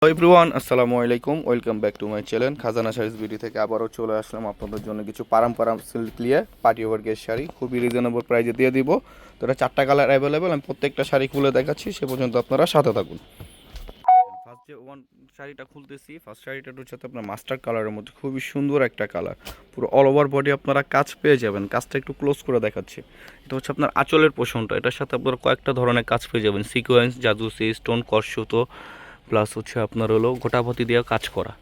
Hello everyone, আসসালামু আলাইকুম। Welcome back to my channel খাজানা শাড়িজ বিডি থেকে আবারও চলে আসলাম আপনাদের জন্য কিছু পারাম সিল্ক নিয়ে পার্টি ওয়ার্কের শাড়ি খুবই রিজনেবল প্রাইসে দিয়ে দিব। তো এটা 4টা কালার অ্যাভেলেবেল, আমি প্রত্যেকটা শাড়ি খুলে দেখাচ্ছি, সে পর্যন্ত আপনারা সাথে থাকুন। ফার্স্ট যে শাড়িটা খুলতেছি, ফার্স্ট শাড়িটা হচ্ছে আপনার মাস্টার কালারের মধ্যে খুবই সুন্দর একটা কালার, পুরো অল ওভার বডি আপনারা কাজ পেয়ে যাবেন। কাজটা একটু ক্লোজ করে দেখাচ্ছি। এটা হচ্ছে আপনার আঁচলের পোষণটা, এটার সাথে আপনারা কয়েকটা ধরনের কাজ পেয়ে যাবেন, সিকোয়েন্স, জাদুসি, স্টোন, কর্সুতো, প্লাস হচ্ছে আপনার হলো গোটাপতি দিয়ে কাজ করা,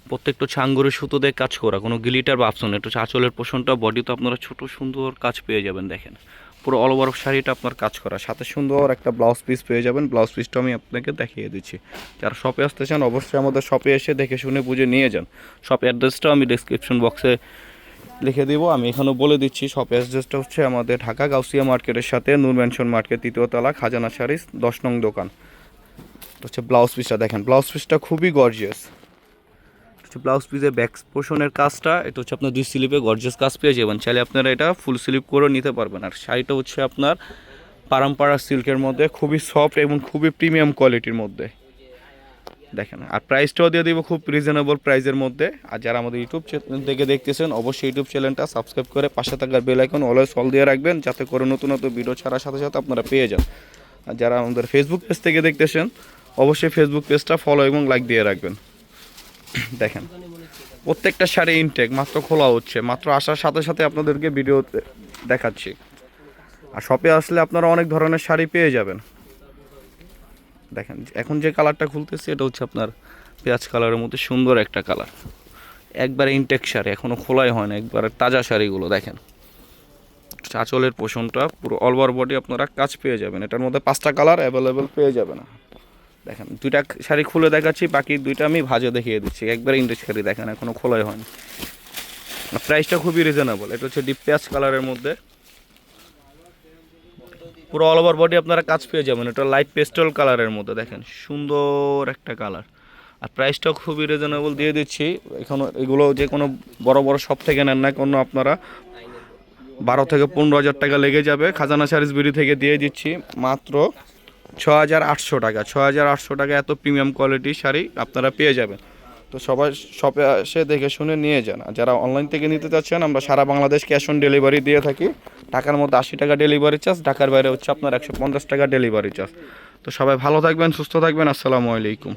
প্রত্যেকটা হচ্ছে আঙ্গুরের সুতো দিয়ে কাজ করা, কোনো গিলিটার বা আপসন। এটা হচ্ছে আঁচলের পোষণটা, বডিতে আপনারা ছোট সুন্দর কাজ পেয়ে যাবেন। দেখেন পুরো অল ওভার শাড়িটা আপনার কাজ করা, সাথে সুন্দর একটা ব্লাউজ পিস পেয়ে যাবেন। ব্লাউজ পিসটা আমি আপনাকে দেখিয়ে দিচ্ছি। যারা শপে আসতে চান অবশ্যই আমাদের শপে এসে দেখে শুনে বুঝে নিয়ে যান। শপ অ্যাড্রেসটাও আমি ডিসক্রিপশন বক্সে লিখে দিব, আমি এখানেও বলে দিচ্ছি। শপ অ্যাড্রেসটা হচ্ছে আমাদের ঢাকা গাউসিয়া মার্কেটের সাথে নূর ম্যানশন মার্কেট, 3য় তলা, খাজানা শাড়িজ, 10 নং দোকান। হচ্ছে ব্লাউজ পিসটা দেখেন, ব্লাউজ পিসটা খুবই গর্জিয়াস। হচ্ছে ব্লাউজ পিসের ব্যাক পোর্শনের কাজটা, এটা হচ্ছে আপনার 2 স্লিপে গর্জিয়াস কাজ পেয়ে যাবেন। চাইলে আপনারা এটা ফুল স্লিপ করে নিতে পারবেন। আর শাড়িটা হচ্ছে আপনার পারাম্পারা সিল্কের মধ্যে, খুবই সফট এবং খুবই প্রিমিয়াম কোয়ালিটির মধ্যে। দেখেন, আর প্রাইসটাও দিয়ে দিব খুব রিজনেবল প্রাইসের মধ্যে। আর যারা আমাদের ইউটিউব চ্যানেল থেকে দেখতেছেন অবশ্যই ইউটিউব চ্যানেলটা সাবস্ক্রাইব করে পাশে থাকার বেল আইকন অলওয়েজ অল দিয়ে রাখবেন, যাতে করে নতুন নতুন ভিডিও ছাড়ার সাথে সাথে আপনারা পেয়ে যান। আর যারা আমাদের ফেসবুক পেজ থেকে দেখতেছেন অবশ্যই ফেসবুক পেজটা ফলো এবং লাইক দিয়ে রাখবেন। দেখেন প্রত্যেকটা শাড়ি ইনটেক, মাত্র খোলা হচ্ছে, মাত্র আসার সাথে সাথে আপনাদেরকে ভিডিও দেখাচ্ছি। আর শপে আসলে আপনারা অনেক ধরনের শাড়ি পেয়ে যাবেন। দেখেন এখন যে কালারটা খুলতেছি এটা হচ্ছে আপনার পেঁয়াজ কালারের মধ্যে সুন্দর একটা কালার, একবারে ইনটেক শাড়ি, এখনও খোলাই হয় না, একবারে তাজা শাড়িগুলো। দেখেন আঁচলের পোষণটা পুরো অল ওভার বডি আপনারা কাজ পেয়ে যাবেন। এটার মধ্যে 5টা কালার অ্যাভেলেবেল পেয়ে যাবেন। দেখেন 2টা শাড়ি খুলে দেখাচ্ছি, বাকি 2টা আমি ভাজে দেখিয়ে দিচ্ছি। একবারে ইনটেক শাড়ি, দেখেন এখনও খোলাই হয়নি। প্রাইসটা খুবই রিজনেবল। এটা হচ্ছে ডিপ পেঁয়াজ কালারের মধ্যে, পুরো অল ওভার বডি আপনারা কাজ পেয়ে যাবেন। এটা লাইট পেস্টেল কালারের মধ্যে, দেখেন সুন্দর একটা কালার। আর প্রাইসটাও খুবই রিজনেবল দিয়ে দিচ্ছি। এখন এগুলো যে কোনো বড় বড় শপ থেকে নেন না কোনো, আপনারা 12 থেকে 15 হাজার টাকা লেগে যাবে। খাজানা শাড়িজ বিডি থেকে দিয়ে দিচ্ছি মাত্র 6,800 টাকা। 6,800 টাকা এত প্রিমিয়াম কোয়ালিটির শাড়ি আপনারা পেয়ে যাবেন। তো সবাই শপে এসে দেখে শুনে নিয়ে যান। আর যারা অনলাইন থেকে নিতে চাচ্ছেন, আমরা সারা বাংলাদেশ ক্যাশ অন ডেলিভারি দিয়ে থাকি। ঢাকার মধ্যে 80 টাকা ডেলিভারি চার্জ, ঢাকার বাইরে হচ্ছে আপনার 150 টাকা ডেলিভারি চার্জ। তো সবাই ভালো থাকবেন, সুস্থ থাকবেন। আসসালামু আলাইকুম।